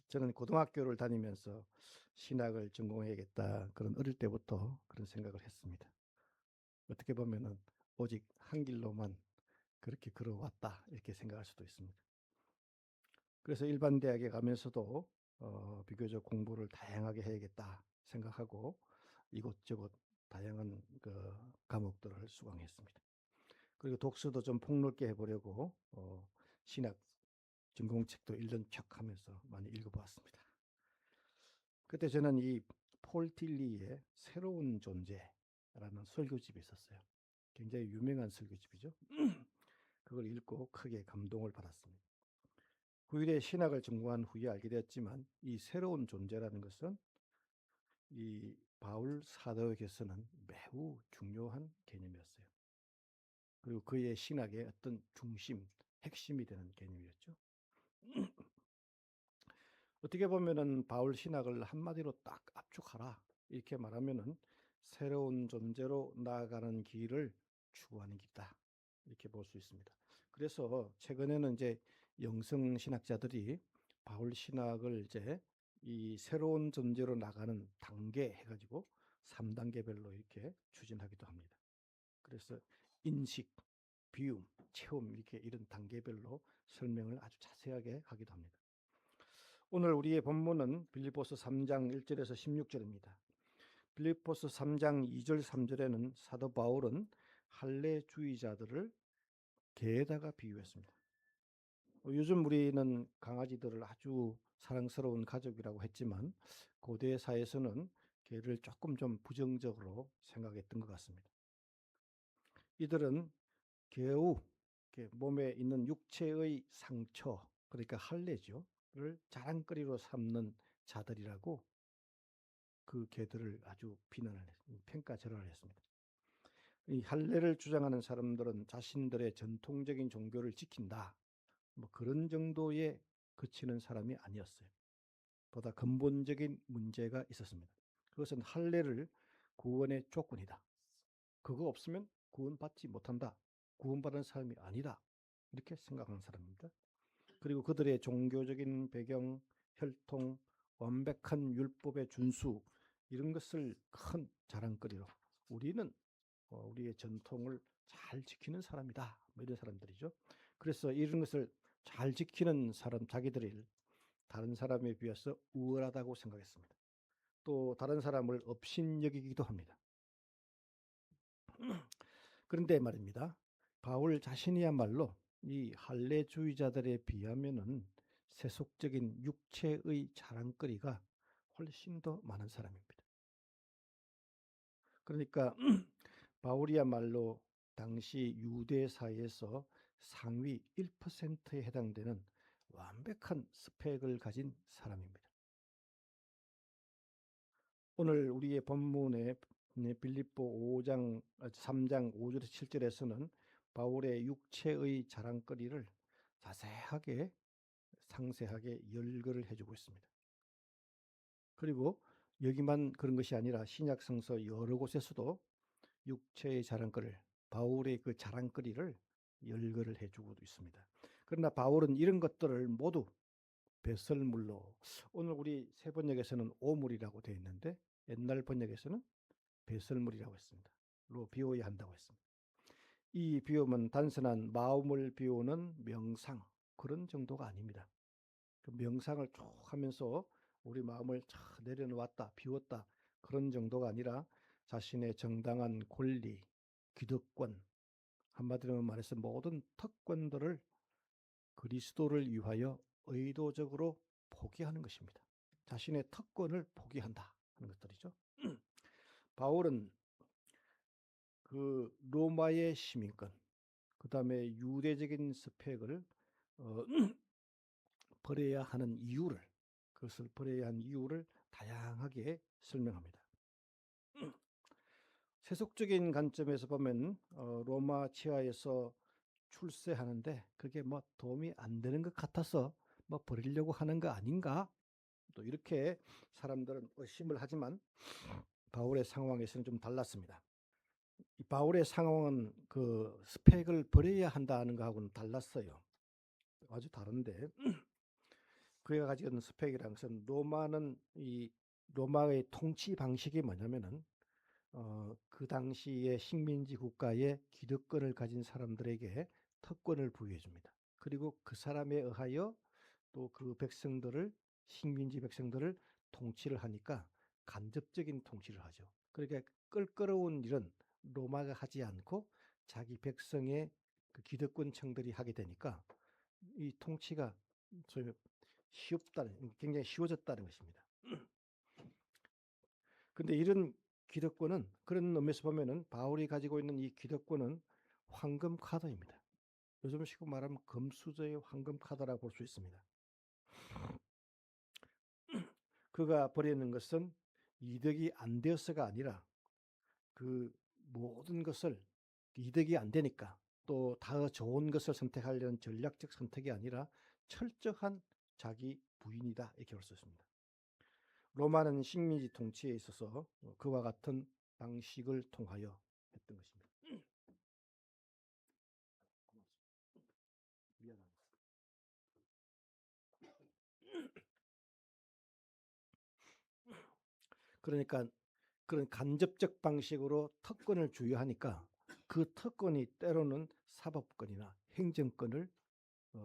저는 고등학교를 다니면서 신학을 전공해야겠다. 그런 어릴 때부터 그런 생각을 했습니다. 어떻게 보면은 오직 한 길로만 그렇게 걸어왔다. 이렇게 생각할 수도 있습니다. 그래서 일반 대학에 가면서도 비교적 공부를 다양하게 해야겠다 생각하고 이곳저곳 다양한 그 과목들을 수강했습니다. 그리고 독서도 좀 폭넓게 해보려고 신학 전공책도 1년 척 하면서 많이 읽어보았습니다. 그때 저는 이 폴 틸리의 새로운 존재라는 설교집이 있었어요. 굉장히 유명한 설교집이죠. 그걸 읽고 크게 감동을 받았습니다. 후일에 신학을 전공한 후에 알게 되었지만 이 새로운 존재라는 것은 이 바울 사도에게서는 매우 중요한 개념이었어요. 그리고 그의 신학의 어떤 중심, 핵심이 되는 개념이었죠. 어떻게 보면은 바울 신학을 한마디로 딱 압축하라 이렇게 말하면은 새로운 존재로 나아가는 길을 추구하는 길이다 이렇게 볼 수 있습니다. 그래서 최근에는 이제 영성 신학자들이 바울 신학을 이제 이 새로운 존재로 나가는 단계 해가지고 3단계별로 이렇게 추진하기도 합니다. 그래서 인식, 비움, 체험 이렇게 이런 단계별로 설명을 아주 자세하게 하기도 합니다. 오늘 우리의 본문은 빌립보서 3장 1절에서 16절입니다. 빌립보서 3장 2절 3절에는 사도 바울은 할례주의자들을 개에다가 비유했습니다. 요즘 우리는 강아지들을 아주 사랑스러운 가족이라고 했지만 고대 사회에서는 개를 조금 좀 부정적으로 생각했던 것 같습니다. 이들은 개우, 몸에 있는 육체의 상처, 그러니까 할례죠,를 자랑거리로 삼는 자들이라고 그 개들을 아주 비난을 평가절하를 했습니다. 이 할례를 주장하는 사람들은 자신들의 전통적인 종교를 지킨다. 뭐 그런 정도에 그치는 사람이 아니었어요. 보다 근본적인 문제가 있었습니다. 그것은 할례를 구원의 조건이다. 그거 없으면 구원받지 못한다. 구원받은 사람이 아니다. 이렇게 생각하는 사람입니다. 그리고 그들의 종교적인 배경, 혈통, 완벽한 율법의 준수 이런 것을 큰 자랑거리로 우리는 우리의 전통을 잘 지키는 사람이다. 뭐 이런 사람들이죠. 그래서 이런 것을 잘 지키는 사람 자기들이 다른 사람에 비해서 우월하다고 생각했습니다. 또 다른 사람을 업신여기기도 합니다. 그런데 말입니다. 바울 자신이야말로 이 할례주의자들에 비하면은 세속적인 육체의 자랑거리가 훨씬 더 많은 사람입니다. 그러니까 바울이야말로 당시 유대 사회에서 상위 1%에 해당되는 완벽한 스펙을 가진 사람입니다. 오늘 우리의 본문의 빌립보 3장 5절에서 7절에서는 바울의 육체의 자랑거리를 자세하게 상세하게 열거를 해주고 있습니다. 그리고 여기만 그런 것이 아니라 신약 성서 여러 곳에서도 육체의 자랑거리, 바울의 그 자랑거리를 열거를 해주고도 있습니다. 그러나 바울은 이런 것들을 모두 배설물로, 오늘 우리 새 번역에서는 오물이라고 되어 있는데 옛날 번역에서는 배설물이라고 했습니다. 로 비워야 한다고 했습니다. 이 비움은 단순한 마음을 비우는 명상 그런 정도가 아닙니다. 그 명상을 쭉 하면서 우리 마음을 쫙 내려놓았다 비웠다 그런 정도가 아니라 자신의 정당한 권리, 기득권, 한마디로 말해서 모든 특권들을 그리스도를 위하여 의도적으로 포기하는 것입니다. 자신의 특권을 포기한다 하는 것들이죠. 바울은 그 로마의 시민권, 그 다음에 유대적인 스펙을 버려야 하는 이유를, 그것을 버려야 하는 이유를 다양하게 설명합니다. 세속적인 관점에서 보면 로마 치하에서 출세하는데 그게 뭐 도움이 안 되는 것 같아서 뭐 버리려고 하는 거 아닌가? 또 이렇게 사람들은 의심을 하지만 바울의 상황에서는 좀 달랐습니다. 이 바울의 상황은 그 스펙을 버려야 한다는 것하고는 달랐어요. 아주 다른데 그가 가지고 있는 스펙이라는 것은 로마의 통치 방식이 뭐냐면은 그 당시의 식민지 국가의 기득권을 가진 사람들에게 특권을 부여해 줍니다. 그리고 그 사람에 의하여 또 그 백성들을 식민지 백성들을 통치를 하니까 간접적인 통치를 하죠. 그러니까 껄끄러운 일은 로마가 하지 않고 자기 백성의 그 기득권층들이 하게 되니까 이 통치가 굉장히 쉬워졌다는 것입니다. 근데 이런 기득권은 그런 의미에서 보면은 바울이 가지고 있는 이 기득권은 황금 카드입니다. 요즘식으로 말하면 금수저의 황금 카드라고 볼 수 있습니다. 그가 버리는 것은 이득이 안 되어서가 아니라 그 모든 것을 이득이 안 되니까 또 더 좋은 것을 선택하려는 전략적 선택이 아니라 철저한 자기 부인이다 이렇게 볼 수 있습니다. 로마는 식민지 통치에 있어서 그와 같은 방식을 통하여 했던 것입니다. 미안합니다. 그러니까 그런 간접적 방식으로 특권을 주유하니까 그 특권이 때로는 사법권이나 행정권을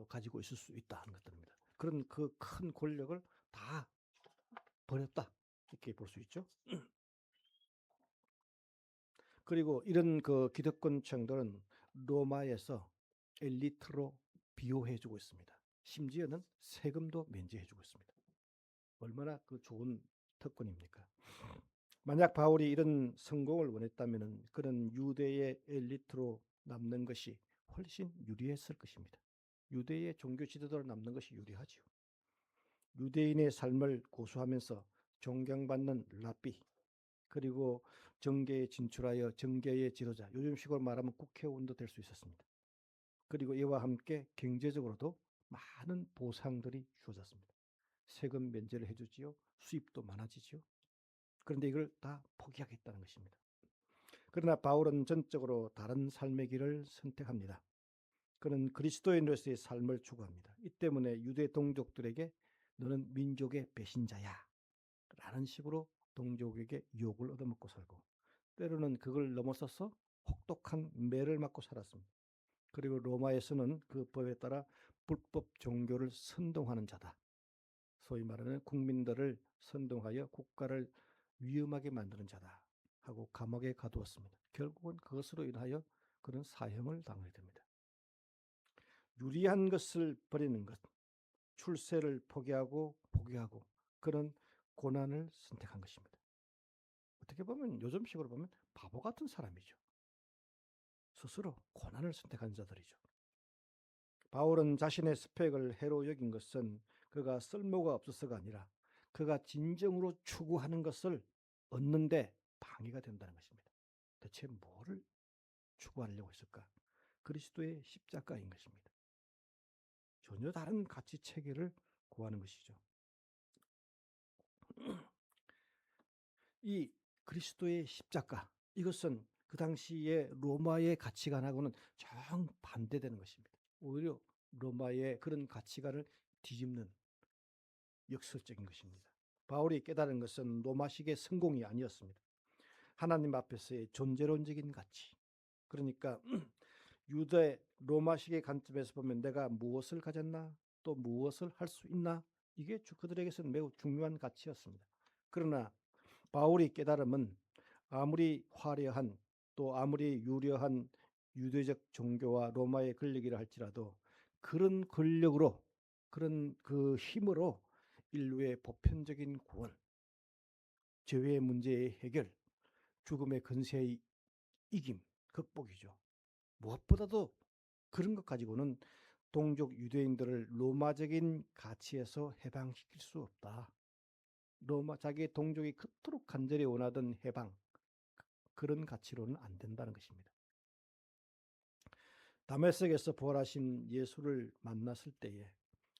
가지고 있을 수 있다는 것들입니다. 그런 그 큰 권력을 다 버렸다 이렇게 볼 수 있죠. 그리고 이런 그 기득권층들은 로마에서 엘리트로 비호해주고 있습니다. 심지어는 세금도 면제해주고 있습니다. 얼마나 그 좋은 특권입니까? 만약 바울이 이런 성공을 원했다면 그는 유대의 엘리트로 남는 것이 훨씬 유리했을 것입니다. 유대의 종교 지도자로 남는 것이 유리하죠. 유대인의 삶을 고수하면서 존경받는 랍비, 그리고 정계에 진출하여 정계의 지도자, 요즘식으로 말하면 국회의원도 될 수 있었습니다. 그리고 이와 함께 경제적으로도 많은 보상들이 주어졌습니다. 세금 면제를 해주지요. 수입도 많아지죠. 그런데 이걸 다 포기하겠다는 것입니다. 그러나 바울은 전적으로 다른 삶의 길을 선택합니다. 그는 그리스도인으로서의 삶을 추구합니다. 이 때문에 유대 동족들에게 너는 민족의 배신자야 라는 식으로 동족에게 욕을 얻어먹고 살고, 때로는 그걸 넘어서서 혹독한 매를 맞고 살았습니다. 그리고 로마에서는 그 법에 따라 불법 종교를 선동하는 자다, 소위 말하는 국민들을 선동하여 국가를 위험하게 만드는 자다 하고 감옥에 가두었습니다. 결국은 그것으로 인하여 그는 사형을 당하게 됩니다. 유리한 것을 버리는 것, 출세를 포기하고 그런 고난을 선택한 것입니다. 어떻게 보면 요즘식으로 보면 바보 같은 사람이죠. 스스로 고난을 선택한 자들이죠. 바울은 자신의 스펙을 해로 여긴 것은 그가 쓸모가 없어서가 아니라 그가 진정으로 추구하는 것을 얻는데 방해가 된다는 것입니다. 대체 뭐를 추구하려고 했을까? 그리스도의 십자가인 것입니다. 전혀 다른 가치 체계를 구하는 것이죠. 이 그리스도의 십자가, 이것은 그 당시에 로마의 가치관하고는 정반대되는 것입니다. 오히려 로마의 그런 가치관을 뒤집는 역설적인 것입니다. 바울이 깨달은 것은 로마식의 성공이 아니었습니다. 하나님 앞에서의 존재론적인 가치. 그러니까 유대 로마식의 관점에서 보면 내가 무엇을 가졌나, 또 무엇을 할 수 있나, 이게 그들에게서는 매우 중요한 가치였습니다. 그러나 바울이 깨달음은 아무리 화려한 또 아무리 유려한 유대적 종교와 로마의 권력이라 할지라도 그런 권력으로, 그런 그 힘으로 인류의 보편적인 구원, 죄의 문제의 해결, 죽음의 근세의 이김, 극복이죠. 무엇보다도 그런 것 가지고는 동족 유대인들을 로마적인 가치에서 해방시킬 수 없다. 로마 자기의 동족이 그토록 간절히 원하던 해방, 그런 가치로는 안 된다는 것입니다. 다메섹에서 부활하신 예수를 만났을 때에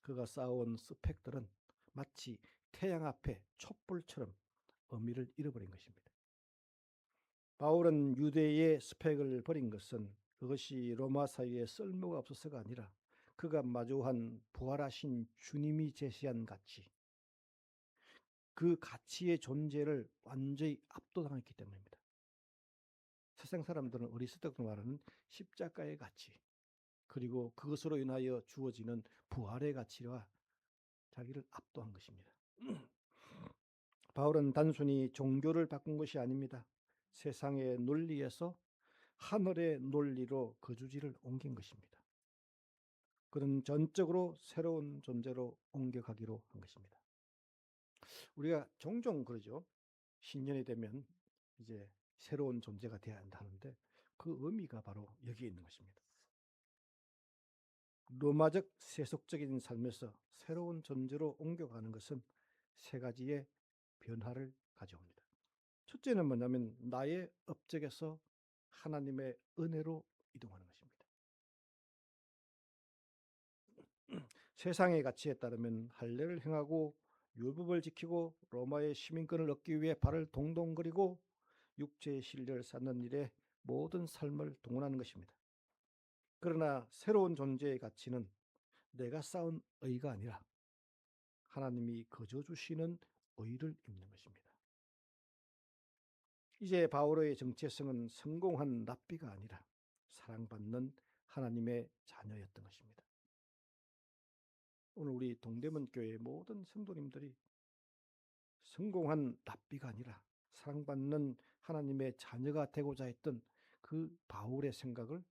그가 쌓아온 스펙들은 마치 태양 앞에 촛불처럼 의미를 잃어버린 것입니다. 바울은 유대의 스펙을 버린 것은 그것이 로마 사회에 쓸모가 없어서가 아니라 그가 마주한 부활하신 주님이 제시한 가치, 그 가치의 존재를 완전히 압도당했기 때문입니다. 세상 사람들은 어리석다고 말하는 십자가의 가치, 그리고 그것으로 인하여 주어지는 부활의 가치와 자기를 압도한 것입니다. 바울은 단순히 종교를 바꾼 것이 아닙니다. 세상의 논리에서 하늘의 논리로 거주지를 옮긴 것입니다. 그는 전적으로 새로운 존재로 옮겨가기로 한 것입니다. 우리가 종종 그러죠. 신년이 되면 이제 새로운 존재가 되어야 한다 하는데 그 의미가 바로 여기에 있는 것입니다. 로마적 세속적인 삶에서 새로운 존재로 옮겨가는 것은 세 가지의 변화를 가져옵니다. 첫째는 뭐냐면 나의 업적에서 하나님의 은혜로 이동하는 것입니다. 세상의 가치에 따르면 할례를 행하고 율법을 지키고 로마의 시민권을 얻기 위해 발을 동동거리고 육체의 신뢰를 쌓는 일에 모든 삶을 동원하는 것입니다. 그러나 새로운 존재의 가치는 내가 쌓은 의가 아니라 하나님이 거저 주시는 의를 입는 것입니다. 이제 바울의 정체성은 성공한 랍비가 아니라 사랑받는 하나님의 자녀였던 것입니다. 오늘 우리 동대문 교회의 모든 성도님들이 성공한 랍비가 아니라 사랑받는 하나님의 자녀가 되고자 했던 그 바울의 생각을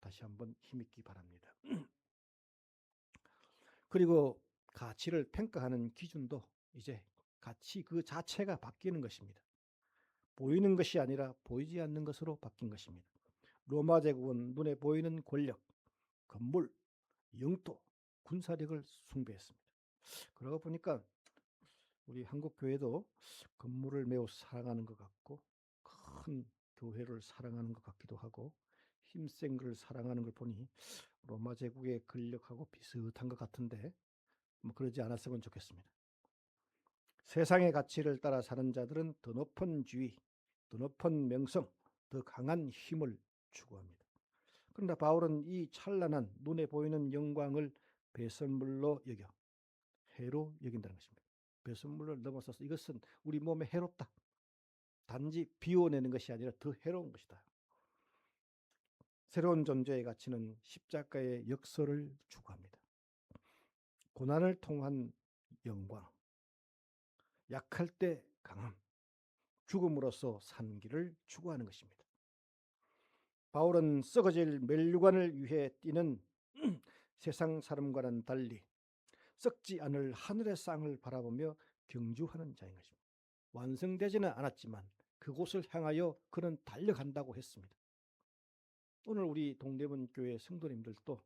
다시 한번 힘있기 바랍니다. 그리고 가치를 평가하는 기준도 이제 가치 그 자체가 바뀌는 것입니다. 보이는 것이 아니라 보이지 않는 것으로 바뀐 것입니다. 로마 제국은 눈에 보이는 권력, 건물, 영토, 군사력을 숭배했습니다. 그러고 보니까 우리 한국 교회도 건물을 매우 사랑하는 것 같고 큰 교회를 사랑하는 것 같기도 하고 힘센 걸 사랑하는 걸 보니 로마 제국의 권력하고 비슷한 것 같은데 뭐 그러지 않았으면 좋겠습니다. 세상의 가치를 따라 사는 자들은 더 높은 지위, 더 높은 명성, 더 강한 힘을 추구합니다. 그러나 바울은 이 찬란한 눈에 보이는 영광을 배설물로 여겨 해로 여긴다는 것입니다. 배설물을 넘어서서 이것은 우리 몸에 해롭다. 단지 비워내는 것이 아니라 더 해로운 것이다. 새로운 존재의 가치는 십자가의 역설을 추구합니다. 고난을 통한 영광, 약할 때 강함, 죽음으로써 산 길을 추구하는 것입니다. 바울은 썩어질 멸류관을 위해 뛰는 세상 사람과는 달리 썩지 않을 하늘의 쌍을 바라보며 경주하는 자인 것입니다. 완성되지는 않았지만 그곳을 향하여 그는 달려간다고 했습니다. 오늘 우리 동대문 교회 성도님들도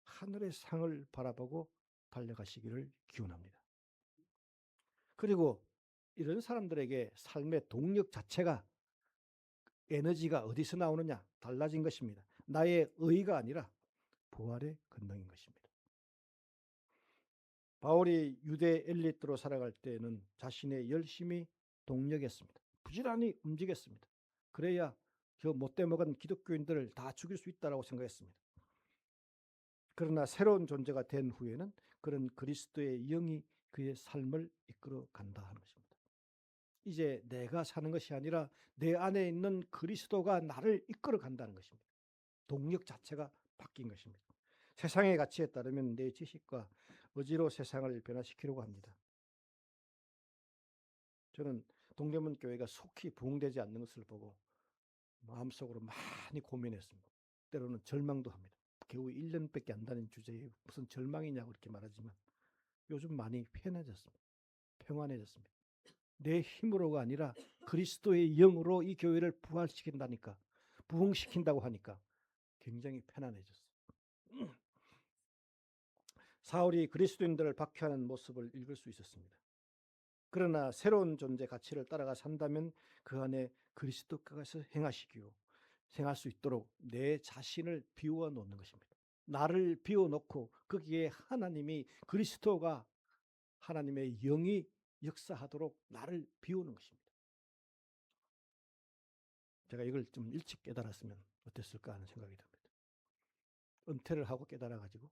하늘의 상을 바라보고 달려가시기를 기원합니다. 그리고 이런 사람들에게 삶의 동력 자체가 에너지가 어디서 나오느냐 달라진 것입니다. 나의 의가 아니라 부활의 권능인 것입니다. 바울이 유대 엘리트로 살아갈 때에는 자신의 열심이 동력이었습니다. 부지런히 움직였습니다. 그래야 저 못돼 먹은 기독교인들을 다 죽일 수 있다고 생각했습니다. 그러나 새로운 존재가 된 후에는 그런 그리스도의 영이 그의 삶을 이끌어 간다 하는 것입니다. 이제 내가 사는 것이 아니라 내 안에 있는 그리스도가 나를 이끌어 간다는 것입니다. 동력 자체가 바뀐 것입니다. 세상의 가치에 따르면 내 지식과 의지로 세상을 변화시키려고 합니다. 저는 동대문 교회가 속히 부흥되지 않는 것을 보고 마음속으로 많이 고민했습니다. 때로는 절망도 합니다. 겨우 1년밖에 안 다닌 주제에 무슨 절망이냐고 이렇게 말하지만 요즘 많이 편해졌습니다. 평안해졌습니다. 내 힘으로가 아니라 그리스도의 영으로 이 교회를 부활시킨다니까, 부흥시킨다고 하니까 굉장히 편안해졌어요. 사울이 그리스도인들을 박해하는 모습을 읽을 수 있었습니다. 그러나 새로운 존재 가치를 따라가 산다면 그 안에 그리스도께서 행할 수 있도록 내 자신을 비워 놓는 것입니다. 나를 비워 놓고 거기에 하나님이 그리스도가 하나님의 영이 역사하도록 나를 비우는 것입니다. 제가 이걸 좀 일찍 깨달았으면 어땠을까 하는 생각이 듭니다. 은퇴를 하고 깨달아가지고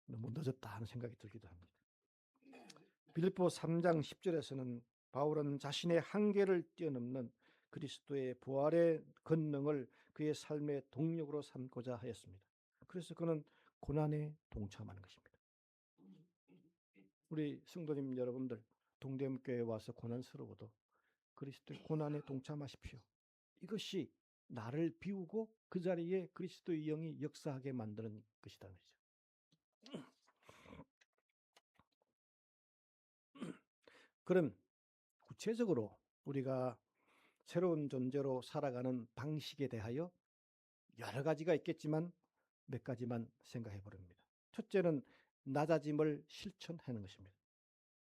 너무 늦었다 하는 생각이 들기도 합니다. 빌립보 3장 10절에서는 바울은 자신의 한계를 뛰어넘는 그리스도의 부활의 권능을 그의 삶의 동력으로 삼고자 하였습니다. 그래서 그는 고난에 동참하는 것입니다. 우리 성도님 여러분들, 동대문교회에 와서 고난스러워도 그리스도의 고난에 동참하십시오. 이것이 나를 비우고 그 자리에 그리스도의 영이 역사하게 만드는 것이라는 거죠. 그럼 구체적으로 우리가 새로운 존재로 살아가는 방식에 대하여 여러 가지가 있겠지만 몇 가지만 생각해 보렵니다. 첫째는 낮아짐을 실천하는 것입니다.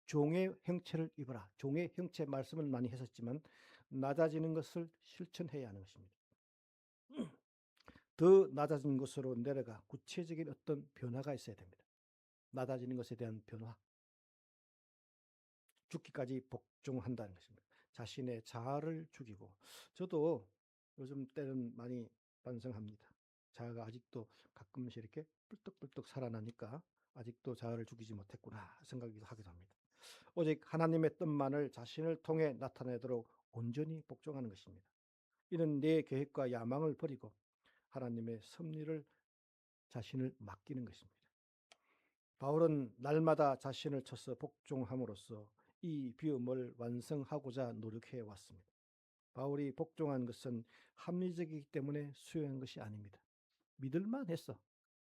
종의 형체를 입어라. 종의 형체 말씀을 많이 했었지만 낮아지는 것을 실천해야 하는 것입니다. 더 낮아진 것으로 내려가 구체적인 어떤 변화가 있어야 됩니다. 낮아지는 것에 대한 변화. 죽기까지 복종한다는 것입니다. 자신의 자아를 죽이고, 저도 요즘 때는 많이 반성합니다. 자아가 아직도 가끔씩 이렇게 뿔떡뿔떡 살아나니까 아직도 자아를 죽이지 못했구나 생각이 하기도 합니다. 오직 하나님의 뜻만을 자신을 통해 나타내도록 온전히 복종하는 것입니다. 이는 내 계획과 야망을 버리고 하나님의 섭리를 자신을 맡기는 것입니다. 바울은 날마다 자신을 쳐서 복종함으로써 이 비움을 완성하고자 노력해 왔습니다. 바울이 복종한 것은 합리적이기 때문에 수용한 것이 아닙니다. 믿을만 해서,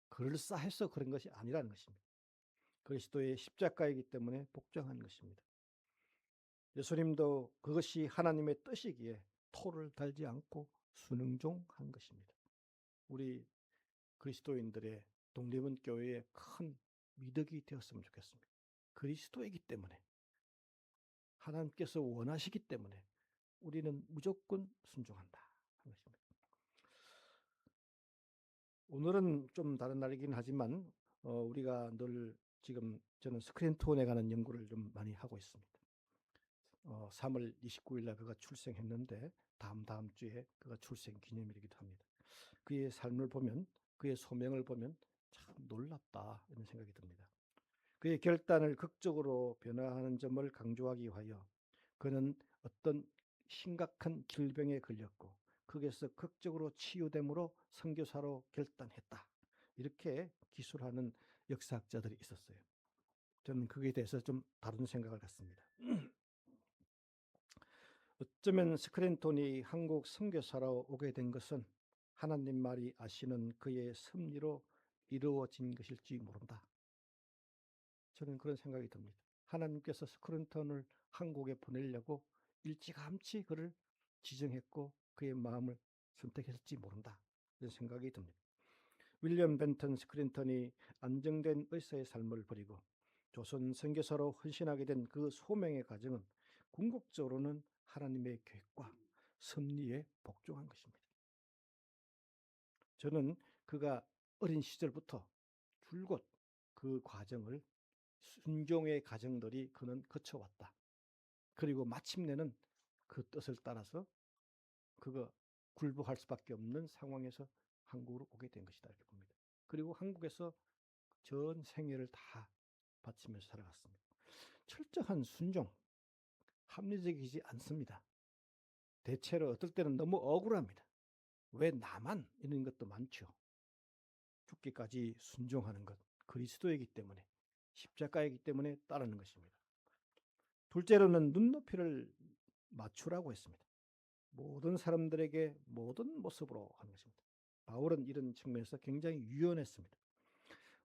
그럴싸해서 그런 것이 아니라는 것입니다. 그리스도의 십자가이기 때문에 복종한 것입니다. 예수님도 그것이 하나님의 뜻이기에 토를 달지 않고 순응종한 것입니다. 우리 그리스도인들의 동대문 교회의 큰 미덕이 되었으면 좋겠습니다. 그리스도이기 때문에, 하나님께서 원하시기 때문에 우리는 무조건 순종한다 하는 것입니다. 오늘은 좀 다른 날이긴 하지만 우리가 늘 지금 저는 스크린톤에 관한 연구를 좀 많이 하고 있습니다. 3월 29일 날 그가 출생했는데 다음 주에 그가 출생 기념일이기도 합니다. 그의 삶을 보면, 그의 소명을 보면 참 놀랍다 이런 생각이 듭니다. 그의 결단을 극적으로 변화하는 점을 강조하기 위하여 그는 어떤 심각한 질병에 걸렸고 거기에서 극적으로 치유됨으로 선교사로 결단했다. 이렇게 기술하는 역사학자들이 있었어요. 저는 거기에 대해서 좀 다른 생각을 갖습니다. 어쩌면 스크린톤이 한국 선교사로 오게 된 것은 하나님 말이 아시는 그의 섭리로 이루어진 것일지 모른다. 저는 그런 생각이 듭니다. 하나님께서 스크린턴을 한국에 보내려고 일찌감치 그를 지정했고 그의 마음을 선택했을지 모른다. 이런 생각이 듭니다. 윌리엄 벤턴 스크린턴이 안정된 의사의 삶을 버리고 조선 선교사로 헌신하게 된 그 소명의 과정은 궁극적으로는 하나님의 계획과 섭리에 복종한 것입니다. 저는 그가 어린 시절부터 줄곧 그 과정을 순종의 과정들이 그는 거쳐왔다. 그리고 마침내는 그 뜻을 따라서 그가 굴복할 수밖에 없는 상황에서 한국으로 오게 된 것이다 이렇게 봅니다. 그리고 한국에서 전 생애를 다 바치면서 살아갔습니다. 철저한 순종, 합리적이지 않습니다. 대체로 어떨 때는 너무 억울합니다. 왜 나만 이런 것도 많죠. 죽기까지 순종하는 것, 그리스도이기 때문에, 십자가이기 때문에 따르는 것입니다. 둘째로는 눈높이를 맞추라고 했습니다. 모든 사람들에게 모든 모습으로 하는 것입니다. 바울은 이런 측면에서 굉장히 유연했습니다.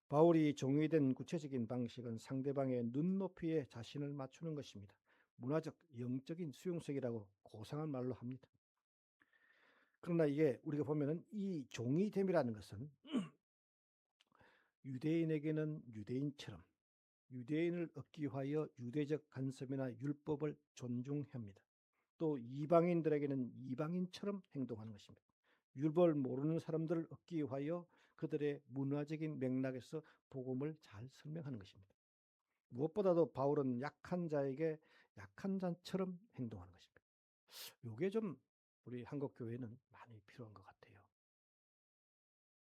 바울이 종이된 구체적인 방식은 상대방의 눈높이에 자신을 맞추는 것입니다. 문화적, 영적인 수용성이라고 고상한 말로 합니다. 그러나 이게 우리가 보면은 이 종이됨이라는 것은 유대인에게는 유대인처럼 유대인을 얻기 위하여 유대적 간섭이나 율법을 존중합니다. 또 이방인들에게는 이방인처럼 행동하는 것입니다. 율법을 모르는 사람들을 얻기 위하여 그들의 문화적인 맥락에서 복음을 잘 설명하는 것입니다. 무엇보다도 바울은 약한 자에게 약한 자처럼 행동하는 것입니다. 이게 좀 우리 한국 교회는 많이 필요한 것 같아요.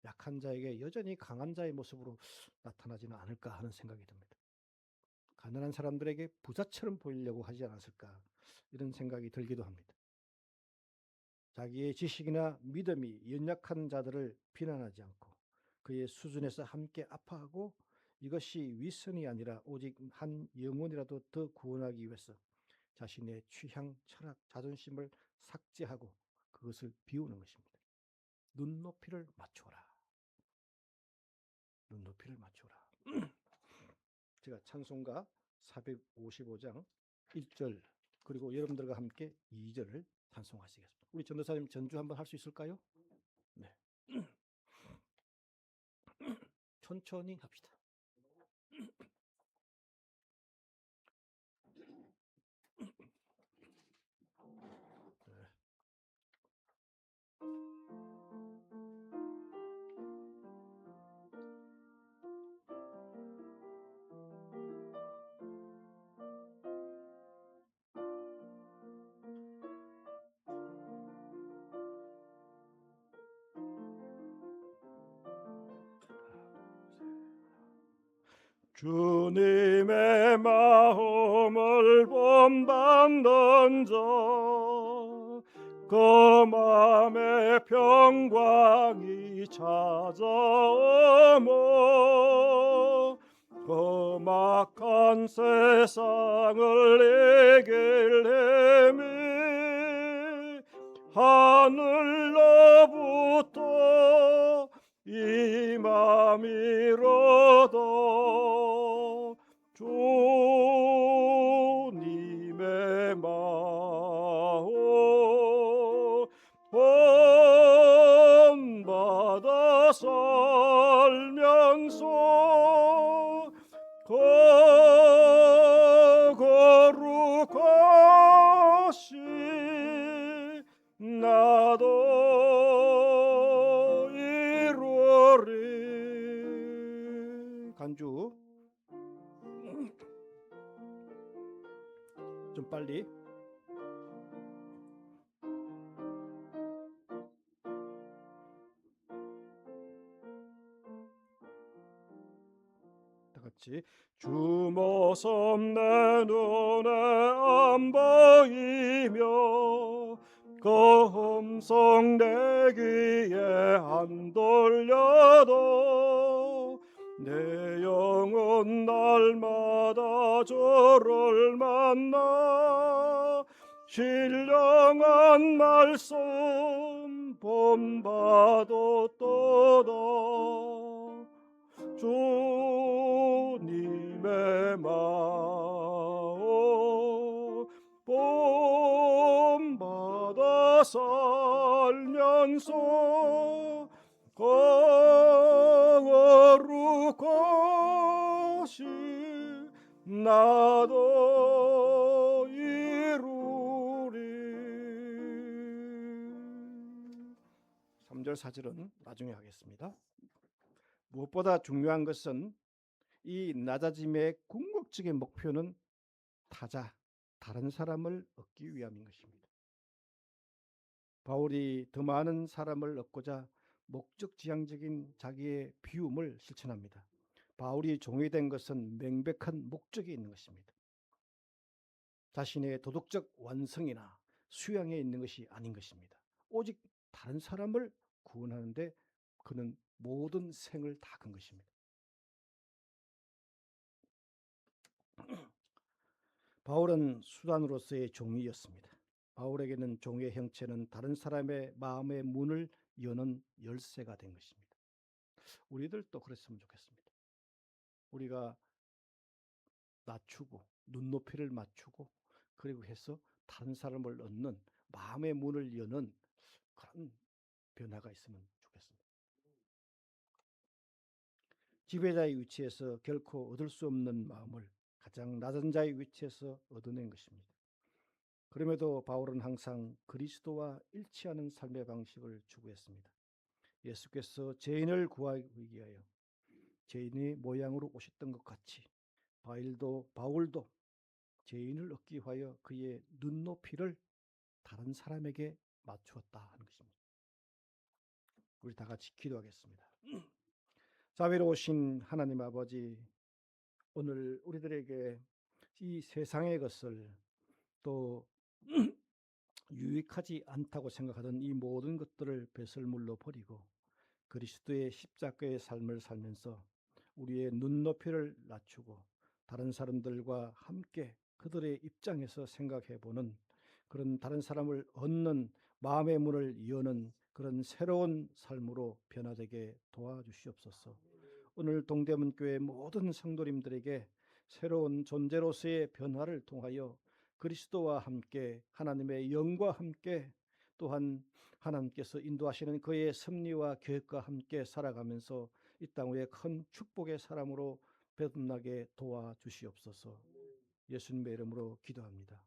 약한 자에게 여전히 강한 자의 모습으로 나타나지는 않을까 하는 생각이 듭니다. 가난한 사람들에게 부자처럼 보이려고 하지 않았을까 이런 생각이 들기도 합니다. 자기의 지식이나 믿음이 연약한 자들을 비난하지 않고 그의 수준에서 함께 아파하고 이것이 위선이 아니라 오직 한 영혼이라도 더 구원하기 위해서 자신의 취향, 철학, 자존심을 삭제하고 그것을 비우는 것입니다. 눈높이를 맞춰라. 눈높이를 맞춰라. 제가 찬송가 455장 1절 그리고 여러분들과 함께 2절을 찬송하시겠습니다. 우리 전도사님 전주 한번 할 수 있을까요? 네. 천천히 합시다. 네. 주님의 마음을 본받는 자, 그 마음에 평강이 찾아오며 그 막한 세상을 이길림이 하늘로부터 임함이로다. 주님의 마음 본받아 살면서 거룩하시 나도 이루리. 간주 좀 빨리. 다 같이. 주 모습 내 눈에 안 보이며 그 음성 내 귀에 안 들려도 내 영혼 날마다 주를 만나 신령한 말씀 본받았도다. 주님의 마음 본받아 살면서 거룩하시 나도 이루리. 3절 4절은 나중에 하겠습니다. 무엇보다 중요한 것은 이 낮아짐의 궁극적인 목표는 타자, 다른 사람을 얻기 위함인 것입니다. 바울이 더 많은 사람을 얻고자 목적지향적인 자기의 비움을 실천합니다. 바울이 종이 된 것은 명백한 목적이 있는 것입니다. 자신의 도덕적 완성이나 수양에 있는 것이 아닌 것입니다. 오직 다른 사람을 구원하는데 그는 모든 생을 다 건 것입니다. 바울은 수단으로서의 종이었습니다. 바울에게는 종의 형체는 다른 사람의 마음의 문을 여는 열쇠가 된 것입니다. 우리들도 그랬으면 좋겠습니다. 우리가 낮추고 눈높이를 맞추고 그리고 해서 다른 사람을 얻는 마음의 문을 여는 그런 변화가 있으면 좋겠습니다. 지배자의 위치에서 결코 얻을 수 없는 마음을 가장 낮은 자의 위치에서 얻어낸 것입니다. 그럼에도 바울은 항상 그리스도와 일치하는 삶의 방식을 추구했습니다. 예수께서 죄인을 구하기 위하여 죄인의 모양으로 오셨던 것 같이 바울도 죄인을 얻기 위하여 그의 눈높이를 다른 사람에게 맞추었다 하는 것입니다. 우리 다 같이 기도하겠습니다. 자비로우신 하나님 아버지, 오늘 우리들에게 이 세상의 것을 또 유익하지 않다고 생각하던 이 모든 것들을 배설물로 버리고 그리스도의 십자가의 삶을 살면서 우리의 눈높이를 낮추고 다른 사람들과 함께 그들의 입장에서 생각해 보는, 그런 다른 사람을 얻는 마음의 문을 여는 그런 새로운 삶으로 변화되게 도와주시옵소서. 오늘 동대문 교회 모든 성도님들에게 새로운 존재로서의 변화를 통하여 그리스도와 함께 하나님의 영과 함께 또한 하나님께서 인도하시는 그의 섭리와 계획과 함께 살아가면서 이 땅 위에 큰 축복의 사람으로 거듭나게 도와주시옵소서. 예수님의 이름으로 기도합니다.